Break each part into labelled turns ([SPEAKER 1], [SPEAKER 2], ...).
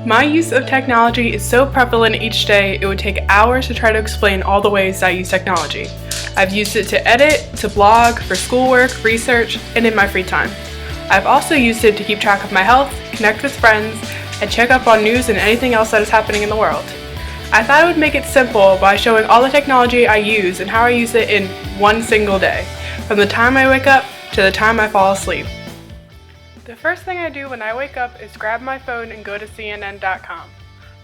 [SPEAKER 1] My use of technology is so prevalent each day, it would take hours to try to explain all the ways I use technology. I've used it to edit, to blog, for schoolwork, research, and in my free time. I've also used it to keep track of my health, connect with friends, and check up on news and anything else that is happening in the world. I thought I would make it simple by showing all the technology I use and how I use it in one single day, from the time I wake up to the time I fall asleep. The first thing I do when I wake up is grab my phone and go to CNN.com.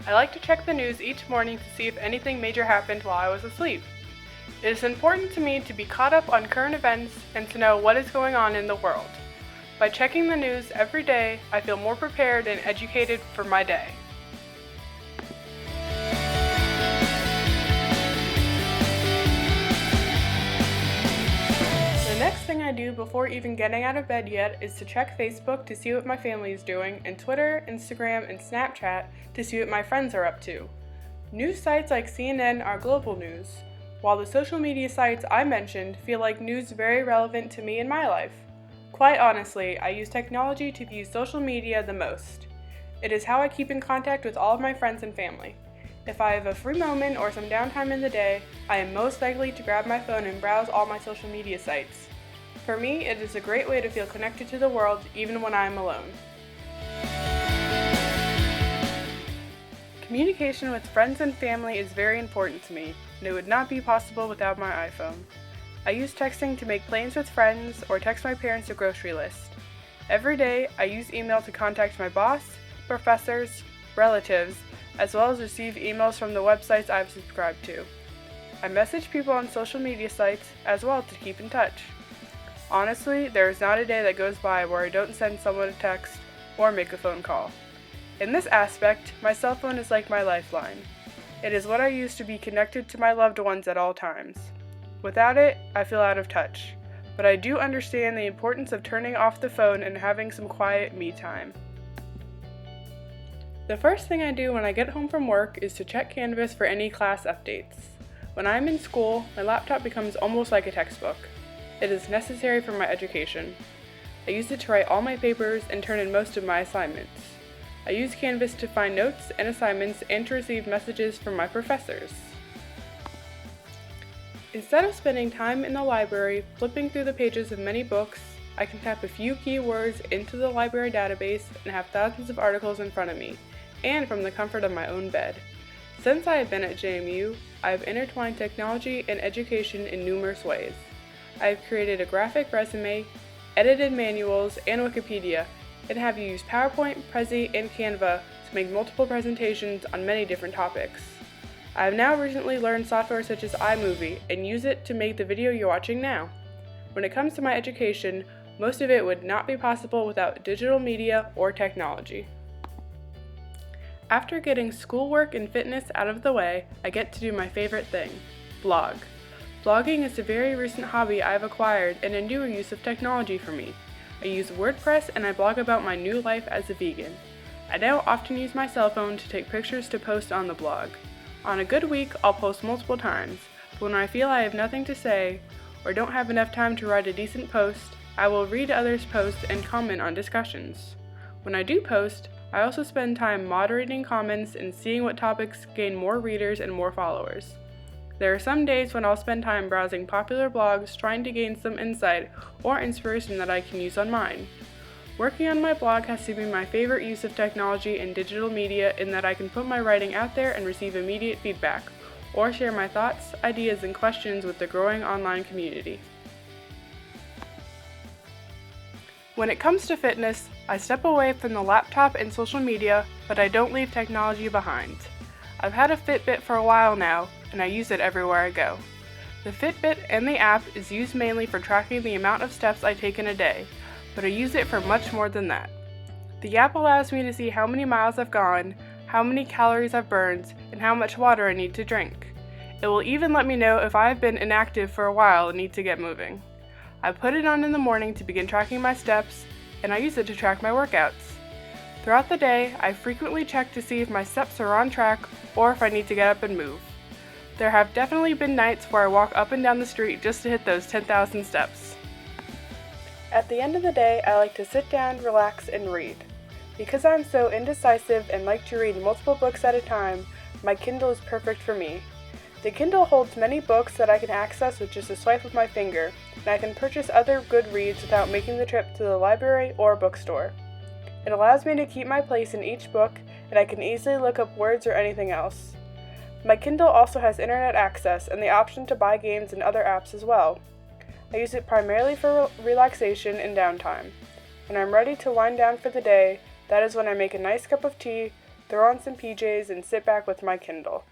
[SPEAKER 1] I like to check the news each morning to see if anything major happened while I was asleep. It is important to me to be caught up on current events and to know what is going on in the world. By checking the news every day, I feel more prepared and educated for my day. The next thing I do before even getting out of bed yet is to check Facebook to see what my family is doing, and Twitter, Instagram, and Snapchat to see what my friends are up to. News sites like CNN are global news, while the social media sites I mentioned feel like news very relevant to me in my life. Quite honestly, I use technology to view social media the most. It is how I keep in contact with all of my friends and family. If I have a free moment or some downtime in the day, I am most likely to grab my phone and browse all my social media sites. For me, it is a great way to feel connected to the world even when I am alone. Communication with friends and family is very important to me, and it would not be possible without my iPhone. I use texting to make plans with friends or text my parents a grocery list. Every day, I use email to contact my boss, professors, relatives, as well as receive emails from the websites I've subscribed to. I message people on social media sites as well to keep in touch. Honestly, there is not a day that goes by where I don't send someone a text or make a phone call. In this aspect, my cell phone is like my lifeline. It is what I use to be connected to my loved ones at all times. Without it, I feel out of touch, but I do understand the importance of turning off the phone and having some quiet me time. The first thing I do when I get home from work is to check Canvas for any class updates. When I am in school, my laptop becomes almost like a textbook. It is necessary for my education. I use it to write all my papers and turn in most of my assignments. I use Canvas to find notes and assignments and to receive messages from my professors. Instead of spending time in the library flipping through the pages of many books, I can type a few keywords into the library database and have thousands of articles in front of me, and from the comfort of my own bed. Since I have been at JMU, I have intertwined technology and education in numerous ways. I have created a graphic resume, edited manuals, and Wikipedia, and have used PowerPoint, Prezi, and Canva to make multiple presentations on many different topics. I have now recently learned software such as iMovie and use it to make the video you're watching now. When it comes to my education, most of it would not be possible without digital media or technology. After getting schoolwork and fitness out of the way, I get to do my favorite thing, blog. Blogging is a very recent hobby I've acquired and a newer use of technology for me. I use WordPress and I blog about my new life as a vegan. I now often use my cell phone to take pictures to post on the blog. On a good week, I'll post multiple times, but when I feel I have nothing to say or don't have enough time to write a decent post, I will read others' posts and comment on discussions. When I do post, I also spend time moderating comments and seeing what topics gain more readers and more followers. There are some days when I'll spend time browsing popular blogs trying to gain some insight or inspiration that I can use on mine. Working on my blog has to be my favorite use of technology and digital media in that I can put my writing out there and receive immediate feedback, or share my thoughts, ideas, and questions with the growing online community. When it comes to fitness, I step away from the laptop and social media, but I don't leave technology behind. I've had a Fitbit for a while now, and I use it everywhere I go. The Fitbit and the app is used mainly for tracking the amount of steps I take in a day, but I use it for much more than that. The app allows me to see how many miles I've gone, how many calories I've burned, and how much water I need to drink. It will even let me know if I have been inactive for a while and need to get moving. I put it on in the morning to begin tracking my steps, and I use it to track my workouts. Throughout the day, I frequently check to see if my steps are on track or if I need to get up and move. There have definitely been nights where I walk up and down the street just to hit those 10,000 steps. At the end of the day, I like to sit down, relax, and read. Because I'm so indecisive and like to read multiple books at a time, my Kindle is perfect for me. The Kindle holds many books that I can access with just a swipe of my finger, and I can purchase other good reads without making the trip to the library or bookstore. It allows me to keep my place in each book, and I can easily look up words or anything else. My Kindle also has internet access and the option to buy games and other apps as well. I use it primarily for relaxation and downtime. When I'm ready to wind down for the day, that is when I make a nice cup of tea, throw on some PJs, and sit back with my Kindle.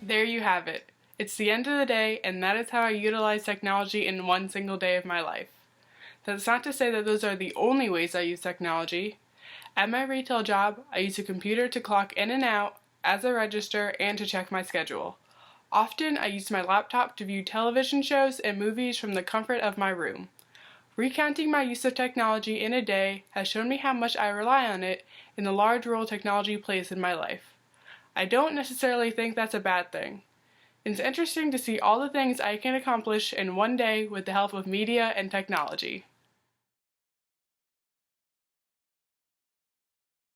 [SPEAKER 1] There you have it. It's the end of the day, and that is how I utilize technology in one single day of my life. That's not to say that those are the only ways I use technology. At my retail job, I use a computer to clock in and out, as a register, and to check my schedule. Often, I use my laptop to view television shows and movies from the comfort of my room. Recounting my use of technology in a day has shown me how much I rely on it and the large role technology plays in my life. I don't necessarily think that's a bad thing. It's interesting to see all the things I can accomplish in one day with the help of media and technology.